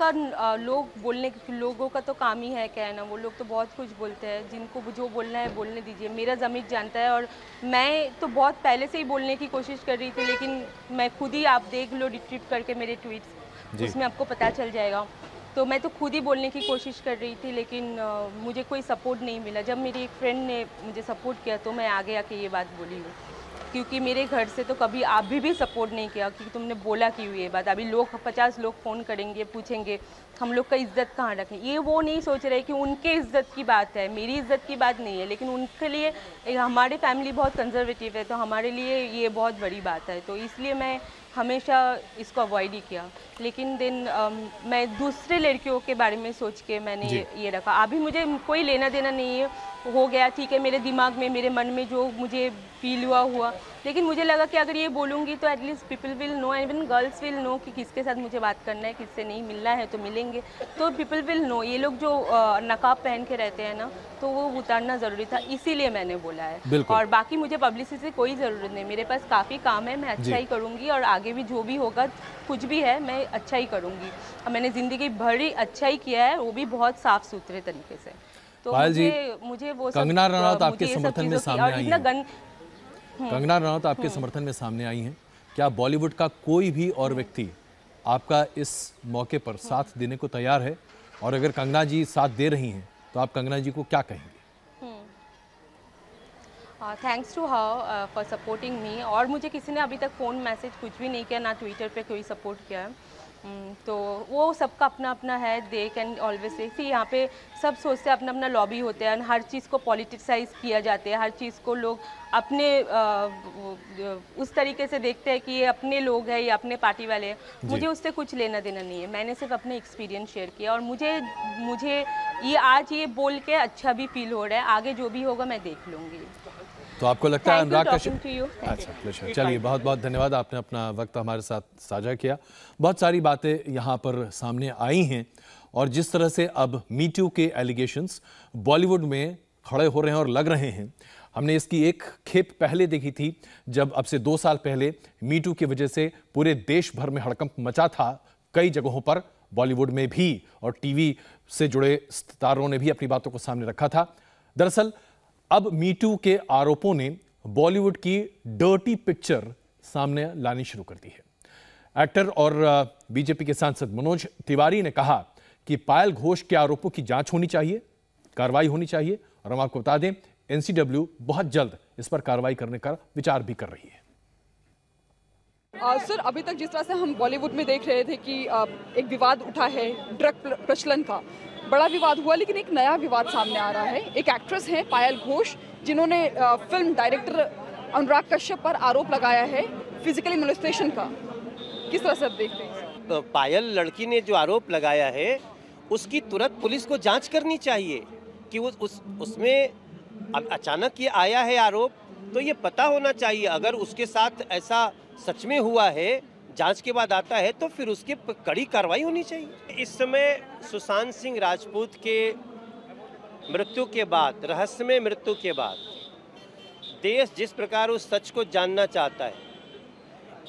Speaker 3: का तो काम ही है कहना, वो लोग तो बहुत कुछ बोलते हैं, जिनको जो बोलना है बोलने दीजिए। मेरा ज़मीर जानता है, और मैं तो बहुत पहले से ही बोलने की कोशिश कर रही थी, लेकिन मैं खुद ही, आप देख लो रिट्रीट करके मेरे ट्वीट्स, उसमें आपको पता चल जाएगा। तो मैं तो खुद ही बोलने की कोशिश कर रही थी, लेकिन मुझे कोई सपोर्ट नहीं मिला। जब मेरी एक फ्रेंड ने मुझे सपोर्ट किया तो मैं आगे आके ये बात बोली हूँ, क्योंकि मेरे घर से तो कभी आप भी सपोर्ट नहीं किया कि तुमने बोला क्यों ये बात। अभी लोग 50 लोग फ़ोन करेंगे, पूछेंगे हम लोग का इज्जत कहाँ रखें। ये वो नहीं सोच रहे कि उनके इज्जत की बात है, मेरी इज्जत की बात नहीं है, लेकिन उनके लिए, हमारे फैमिली बहुत कंजर्वेटिव है, तो हमारे लिए ये बहुत बड़ी बात है। तो इसलिए मैं हमेशा इसको अवॉइड ही किया। लेकिन दिन मैं दूसरे लड़कियों के बारे में सोच के मैंने ये रखा। अभी मुझे कोई लेना देना नहीं है, हो गया ठीक है, मेरे दिमाग में, मेरे मन में जो मुझे फील हुआ। लेकिन मुझे लगा कि अगर ये बोलूँगी तो at least people will know, even girls will know कि किसके साथ मुझे बात करना है, किससे नहीं मिलना है तो मिलेंगे, तो पीपल विल नो। ये लोग जो नकाब पहन के रहते हैं ना, तो वो उतारना ज़रूरी था, इसीलिए मैंने बोला है। और बाकी मुझे पब्लिसिटी से कोई ज़रूरत नहीं, मेरे पास काफ़ी काम है, मैं अच्छा ही करूँगी, और आगे भी जो भी होगा, कुछ भी है, मैं अच्छा ही करूँगी। मैंने ज़िंदगी भर ही अच्छा ही किया है, वो भी बहुत साफ सुथरे तरीके से। तो मुझे वो
Speaker 1: कंगना रनौत आपके समर्थन में सामने आई हैं। कंगना रनौत आपके समर्थन में सामने आई हैं। क्या बॉलीवुड का कोई भी और व्यक्ति आपका इस मौके पर साथ देने को तैयार है? और अगर कंगना जी साथ दे रही हैं तो आप कंगना जी को क्या कहेंगे?
Speaker 3: Thanks to her for supporting me. और मुझे किसी ने अभी तक फ़ोन मैसेज कुछ भी नहीं किया, ना ट्विटर पे कोई सपोर्ट किया है। तो वो सबका अपना अपना है, दे कैन ऑलवेज से। यहाँ पे सब सोचते हैं, अपना अपना लॉबी होते हैं, हर चीज़ को पॉलिटिसाइज किया जाता है, हर चीज़ को लोग अपने उस तरीके से देखते हैं कि ये अपने लोग हैं, ये अपने पार्टी वाले हैं। मुझे उससे कुछ लेना देना नहीं है, मैंने सिर्फ अपने एक्सपीरियंस शेयर किया, और मुझे ये आज ये बोल के अच्छा भी फील हो रहा है। आगे जो भी होगा मैं देख लूँगी।
Speaker 1: तो आपको लगता है अनुराग कश्यप? अच्छा, चलिए, बहुत बहुत धन्यवाद, आपने अपना वक्त हमारे साथ साझा किया। बहुत सारी बातें यहाँ पर सामने आई हैं, और जिस तरह से अब मी टू के एलिगेशंस बॉलीवुड में खड़े हो रहे हैं और लग रहे हैं, हमने इसकी एक खेप पहले देखी थी जब अब से 2 साल पहले मी टू की वजह से पूरे देश भर में हड़कंप मचा था। कई जगहों पर बॉलीवुड में भी और टीवी से जुड़े सितारों ने भी अपनी बातों को सामने रखा था। दरअसल अब मी टू के आरोपों ने बॉलीवुड की डर्टी पिक्चर सामने लानी शुरू कर दी है। एक्टर और बीजेपी के सांसद मनोज तिवारी ने कहा कि पायल घोष के आरोपों की जांच होनी चाहिए, कार्रवाई होनी चाहिए, और हम आपको बता दें एनसीडब्ल्यू बहुत जल्द इस पर कार्रवाई करने का विचार भी कर रही है।
Speaker 6: सर, अभी तक जिस तरह से हम बॉलीवुड में देख रहे थे कि एक विवाद उठा है ड्रग प्रचलन का, बड़ा विवाद हुआ, लेकिन एक नया विवाद सामने आ रहा है। एक एक्ट्रेस है पायल घोष, जिन्होंने फिल्म डायरेक्टर अनुराग कश्यप पर आरोप लगाया है फिजिकली मोलेस्टेशन का। किस तरह से आप देखते हैं?
Speaker 7: तो पायल लड़की ने जो आरोप लगाया है, उसकी तुरंत पुलिस को जांच करनी चाहिए कि उसमें अचानक ये आया है आरोप, तो ये पता होना चाहिए। अगर उसके साथ ऐसा सच में हुआ है, जांच के बाद आता है, तो फिर उसकी कड़ी कार्रवाई होनी चाहिए। इस समय सुशांत सिंह राजपूत के मृत्यु के बाद, रहस्यमय मृत्यु के बाद, देश जिस प्रकार उस सच को जानना चाहता है,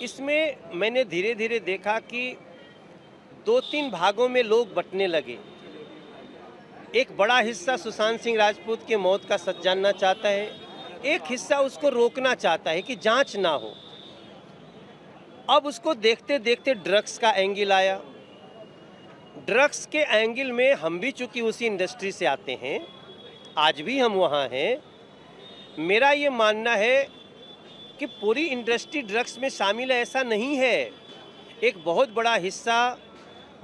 Speaker 7: इसमें मैंने धीरे धीरे देखा कि 2-3 भागों में लोग बंटने लगे। एक बड़ा हिस्सा सुशांत सिंह राजपूत के मौत का सच जानना चाहता है, एक हिस्सा उसको रोकना चाहता है कि जांच ना हो। अब उसको देखते देखते ड्रग्स का एंगल आया। ड्रग्स के एंगल में हम भी चूंकि उसी इंडस्ट्री से आते हैं, आज भी हम वहाँ हैं, मेरा ये मानना है कि पूरी इंडस्ट्री ड्रग्स में शामिल है, ऐसा नहीं है। एक बहुत बड़ा हिस्सा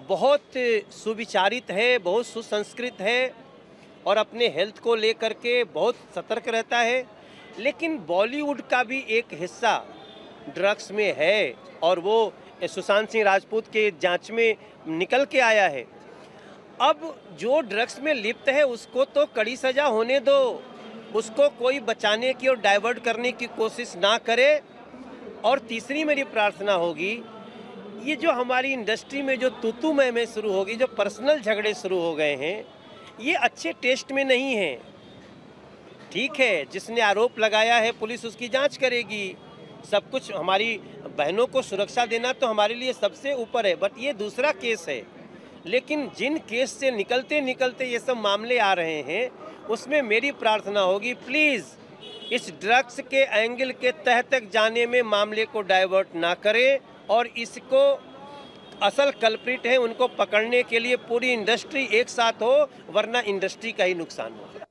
Speaker 7: बहुत सुविचारित है, बहुत सुसंस्कृत है, और अपने हेल्थ को लेकर के बहुत सतर्क रहता है। लेकिन बॉलीवुड का भी एक हिस्सा ड्रग्स में है, और वो सुशांत सिंह राजपूत के जांच में निकल के आया है। अब जो ड्रग्स में लिप्त है उसको तो कड़ी सजा होने दो, उसको कोई बचाने की और डाइवर्ट करने की कोशिश ना करे। और तीसरी मेरी प्रार्थना होगी, ये जो हमारी इंडस्ट्री में जो तू मैं शुरू हो गई, जो पर्सनल झगड़े शुरू हो गए हैं, ये अच्छे टेस्ट में नहीं है। ठीक है, जिसने आरोप लगाया है पुलिस उसकी जांच करेगी, सब कुछ। हमारी बहनों को सुरक्षा देना तो हमारे लिए सबसे ऊपर है, बट ये दूसरा केस है। लेकिन जिन केस से निकलते निकलते ये सब मामले आ रहे हैं, उसमें मेरी प्रार्थना होगी, प्लीज़ इस ड्रग्स के एंगल के तह तक जाने में मामले को डाइवर्ट ना करें, और इसको असल कल्प्रिट है उनको पकड़ने के लिए पूरी इंडस्ट्री एक साथ हो, वरना इंडस्ट्री का ही नुकसान होगा।